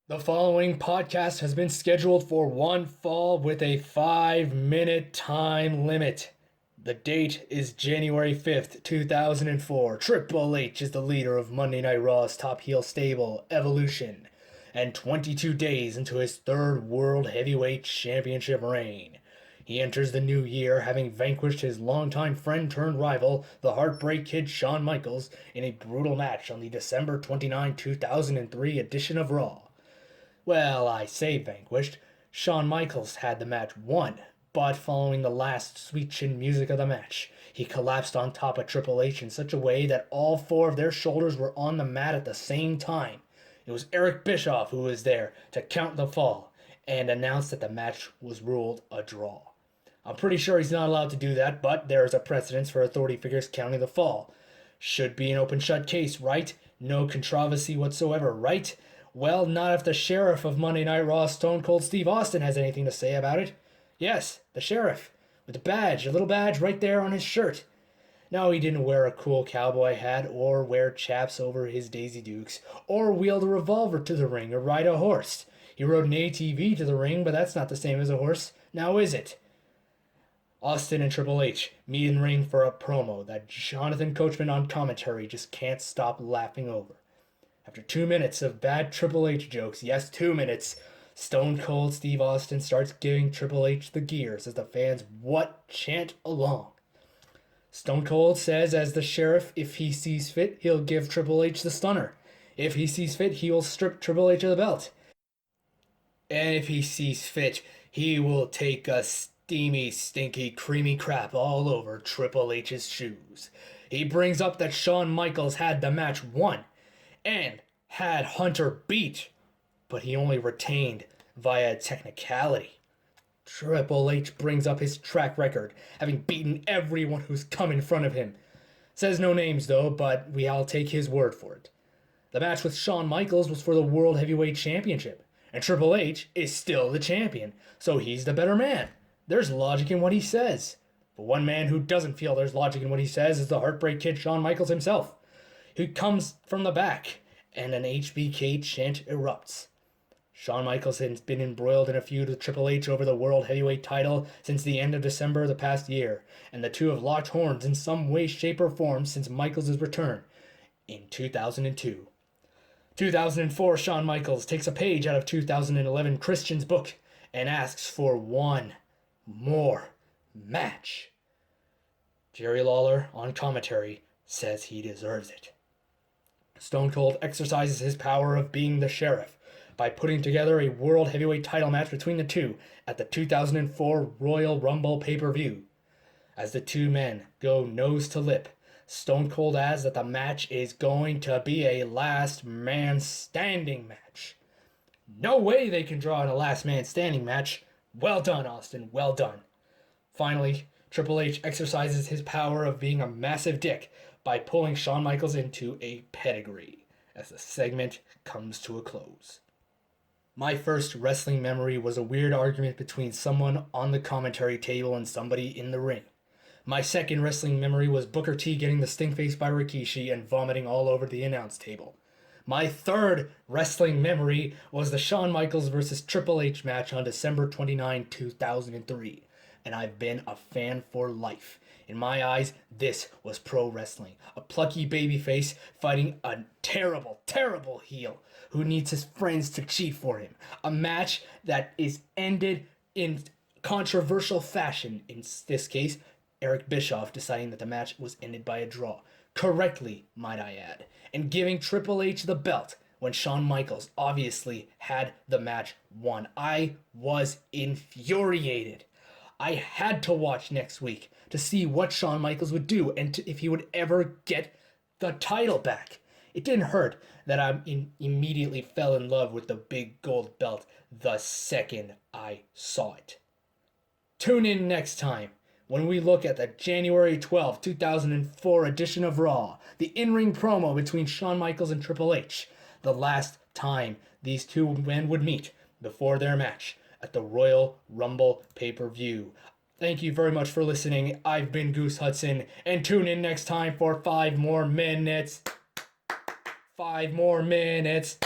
The following podcast has been scheduled for one fall with a 5-minute time limit. The date is January 5th, 2004. Triple H is the leader of Monday Night Raw's top heel stable, Evolution, and 22 days into his third World Heavyweight Championship reign. He enters the new year having vanquished his longtime friend turned rival, the Heartbreak Kid Shawn Michaels, in a brutal match on the December 29, 2003 edition of Raw. Well, I say vanquished. Shawn Michaels had the match won, but following the last sweet chin music of the match, he collapsed on top of Triple H in such a way that all four of their shoulders were on the mat at the same time. It was Eric Bischoff who was there to count the fall and announce that the match was ruled a draw. I'm pretty sure he's not allowed to do that, but there is a precedence for authority figures counting the fall. Should be an open shut case, right? No controversy whatsoever, right? Well, not if the sheriff of Monday Night Raw, Stone Cold Steve Austin, has anything to say about it. Yes, the sheriff, with the badge, a little badge right there on his shirt. No, he didn't wear a cool cowboy hat, or wear chaps over his Daisy Dukes, or wield a revolver to the ring, or ride a horse. He rode an ATV to the ring, but that's not the same as a horse, now is it? Austin and Triple H meet in ring for a promo that Jonathan Coachman on commentary just can't stop laughing over. After 2 minutes of bad Triple H jokes, yes, 2 minutes, Stone Cold Steve Austin starts giving Triple H the gears as the fans chant along. Stone Cold says as the sheriff, if he sees fit, he'll give Triple H the stunner. If he sees fit, he will strip Triple H of the belt. And if he sees fit, he will take a steamy, stinky, creamy crap all over Triple H's shoes. He brings up that Shawn Michaels had the match won and had Hunter beat, but he only retained via technicality. Triple H brings up his track record, having beaten everyone who's come in front of him. Says no names though, but we all take his word for it. The match with Shawn Michaels was for the World Heavyweight Championship, and Triple H is still the champion, so he's the better man. There's logic in what he says. But one man who doesn't feel there's logic in what he says is the Heartbreak Kid Shawn Michaels himself. Who comes from the back, and an HBK chant erupts. Shawn Michaels has been embroiled in a feud with Triple H over the World Heavyweight title since the end of December of the past year, and the two have locked horns in some way, shape, or form since Michaels' return in 2002. 2004, Shawn Michaels takes a page out of 2011 Christian's book and asks for one more match. Jerry Lawler, on commentary, says he deserves it. Stone Cold exercises his power of being the sheriff by putting together a World Heavyweight title match between the two at the 2004 Royal Rumble pay-per-view. As the two men go nose to lip, Stone Cold adds that the match is going to be a last man standing match. No way they can draw in a last man standing match. Well done, Austin, well done. Finally, Triple H exercises his power of being a massive dick by pulling Shawn Michaels into a pedigree as the segment comes to a close. My first wrestling memory was a weird argument between someone on the commentary table and somebody in the ring. My second wrestling memory was Booker T getting the stink face by Rikishi and vomiting all over the announce table. My third wrestling memory was the Shawn Michaels vs. Triple H match on December 29, 2003, and I've been a fan for life. In my eyes, this was pro wrestling. A plucky babyface fighting a terrible, terrible heel who needs his friends to cheat for him. A match that is ended in controversial fashion. In this case, Eric Bischoff deciding that the match was ended by a draw. Correctly, might I add. And giving Triple H the belt when Shawn Michaels obviously had the match won. I was infuriated. I had to watch next week to see what Shawn Michaels would do and if he would ever get the title back. It didn't hurt that I immediately fell in love with the big gold belt the second I saw it. Tune in next time when we look at the January 12, 2004 edition of Raw, the in-ring promo between Shawn Michaels and Triple H, the last time these two men would meet before their match at the Royal Rumble pay-per-view. Thank you very much for listening. I've been Goose Hudson, and tune in next time for 5 more minutes. 5 more minutes.